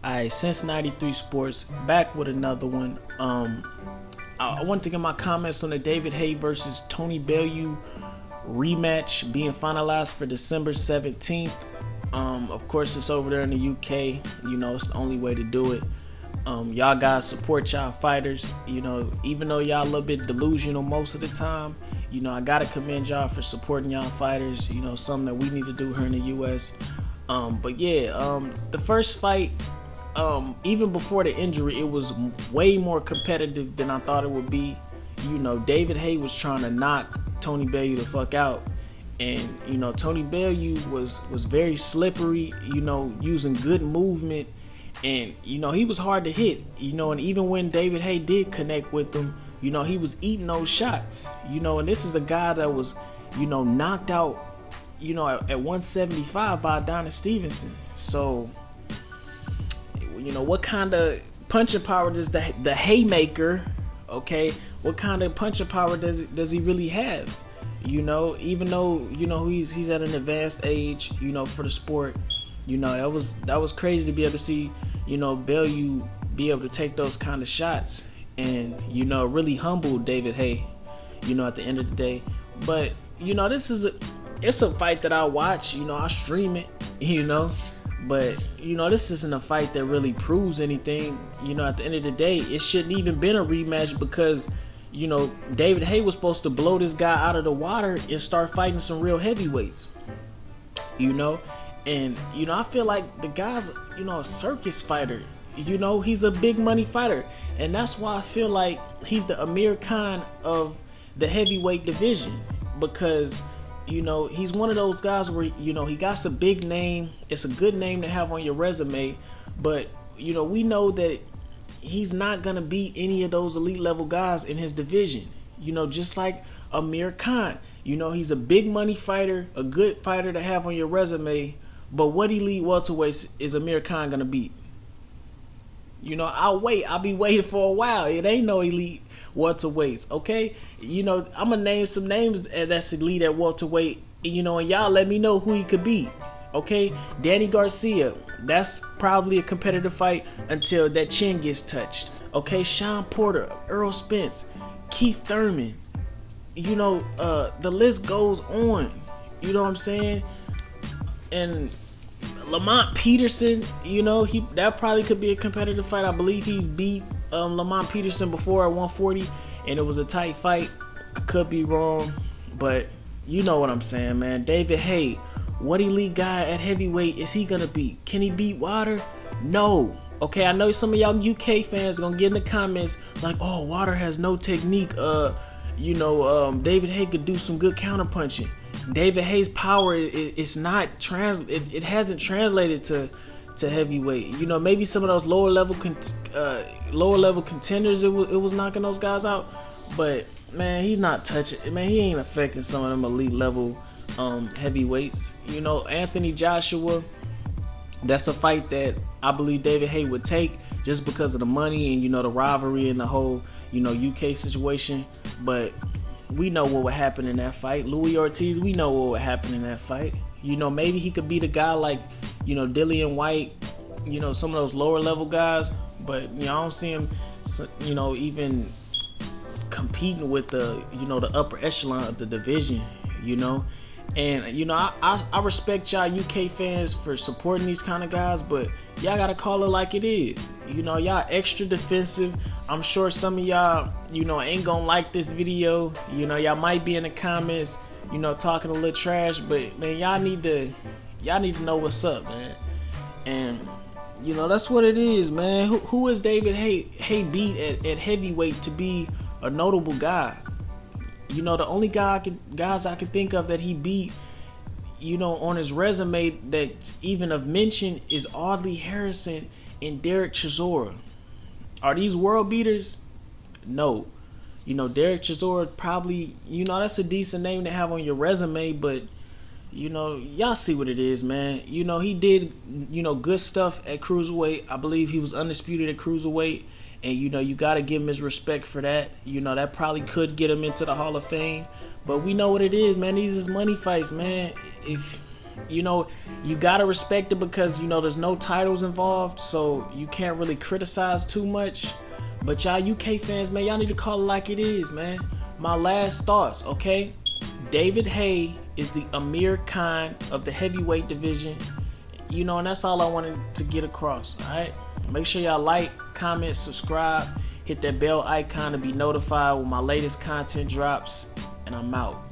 Alright, since 93 Sports, back with another one. I want to get my comments on the David Haye versus Tony Bellew rematch being finalized for December 17th. Of course, it's over there in the UK. You know, it's the only way to do it. Y'all guys support y'all fighters. You know, even though y'all a little bit delusional most of the time, you know, I gotta commend y'all for supporting y'all fighters. You know, something that we need to do here in the US. But yeah, the first fight, even before the injury, it was way more competitive than I thought it would be. You know, David Haye was trying to knock Tony Bellew the fuck out, and you know, Tony Bellew was very slippery, you know, using good movement, and you know, he was hard to hit, you know, and even when David Haye did connect with him, you know, he was eating those shots, you know, and this is a guy that was, you know, knocked out, you know, at 175 by Adonis Stevenson. So you know, what kind of punching power does the Haymaker, okay, what kind of punching power does he really have? You know, even though, you know, he's at an advanced age, you know, for the sport, you know, that was crazy to be able to see, you know, Bellew be able to take those kind of shots and, you know, really humble David Haye, you know, at the end of the day. But you know, it's a fight that I watch, you know, I stream it, you know. But you know, this isn't a fight that really proves anything. You know, at the end of the day, it shouldn't even been a rematch because, you know, David Haye was supposed to blow this guy out of the water and start fighting some real heavyweights. You know, and you know, I feel like the guy's, you know, a circus fighter. You know, he's a big money fighter, and that's why I feel like he's the Amir Khan of the heavyweight division, because you know, he's one of those guys where, you know, he got a big name. It's a good name to have on your resume. But, you know, we know that he's not going to beat any of those elite level guys in his division. You know, just like Amir Khan. You know, he's a big money fighter, a good fighter to have on your resume. But what elite welterweights is Amir Khan going to beat? You know, I'll be waiting for a while. It ain't no elite welterweights, okay? You know, I'm gonna name some names that's elite at welterweight, you know, and y'all let me know who he could beat, okay? Danny Garcia, that's probably a competitive fight until that chin gets touched, okay? Sean Porter, Earl Spence, Keith Thurman, you know, the list goes on, you know what I'm saying? And Lamont Peterson, you know, that probably could be a competitive fight. I believe he's beat Lamont Peterson before at 140, and it was a tight fight. I could be wrong, but you know what I'm saying, man. David Haye, what elite guy at heavyweight is he gonna beat? Can he beat Wilder? No. Okay, I know some of y'all UK fans gonna get in the comments like, oh, Wilder has no technique. You know, David Haye could do some good counterpunching. David Haye's power it's not it hasn't translated to heavyweight. You know, maybe some of those lower level contenders it was knocking those guys out, but man, he's not touching. Man, he ain't affecting some of them elite level heavyweights. You know, Anthony Joshua, that's a fight that I believe David Haye would take just because of the money and, you know, the rivalry and the whole, you know, UK situation. But we know what would happen in that fight. Louis Ortiz, we know what would happen in that fight. You know, maybe he could beat a guy like, you know, Dillian White, you know, some of those lower level guys. But, you know, I don't see him, you know, even competing with the, you know, the upper echelon of the division, you know. And, you know, I respect y'all UK fans for supporting these kind of guys, but y'all got to call it like it is. You know, y'all extra defensive. I'm sure some of y'all, you know, ain't going to like this video. You know, y'all might be in the comments, you know, talking a little trash, but, man, y'all need to know what's up, man. And, you know, that's what it is, man. Who is David Haye beat at heavyweight to be a notable guy? You know, the only guys I can think of that he beat, you know, on his resume that's even of mention is Audley Harrison and Derek Chisora. Are these world beaters? No. You know, Derek Chisora probably, you know, that's a decent name to have on your resume, but, you know, y'all see what it is, man. You know, he did, you know, good stuff at cruiserweight. I believe he was undisputed at cruiserweight. And, you know, you got to give him his respect for that. You know, that probably could get him into the Hall of Fame. But we know what it is, man. These is money fights, man. If you know, you gotta respect it because, you know, there's no titles involved, so you can't really criticize too much. But y'all UK fans, man, y'all need to call it like it is, man. My last thoughts, okay? David Haye is the Amir Khan of the heavyweight division. You know, and that's all I wanted to get across, all right? Make sure y'all like, comment, subscribe, hit that bell icon to be notified when my latest content drops, and I'm out.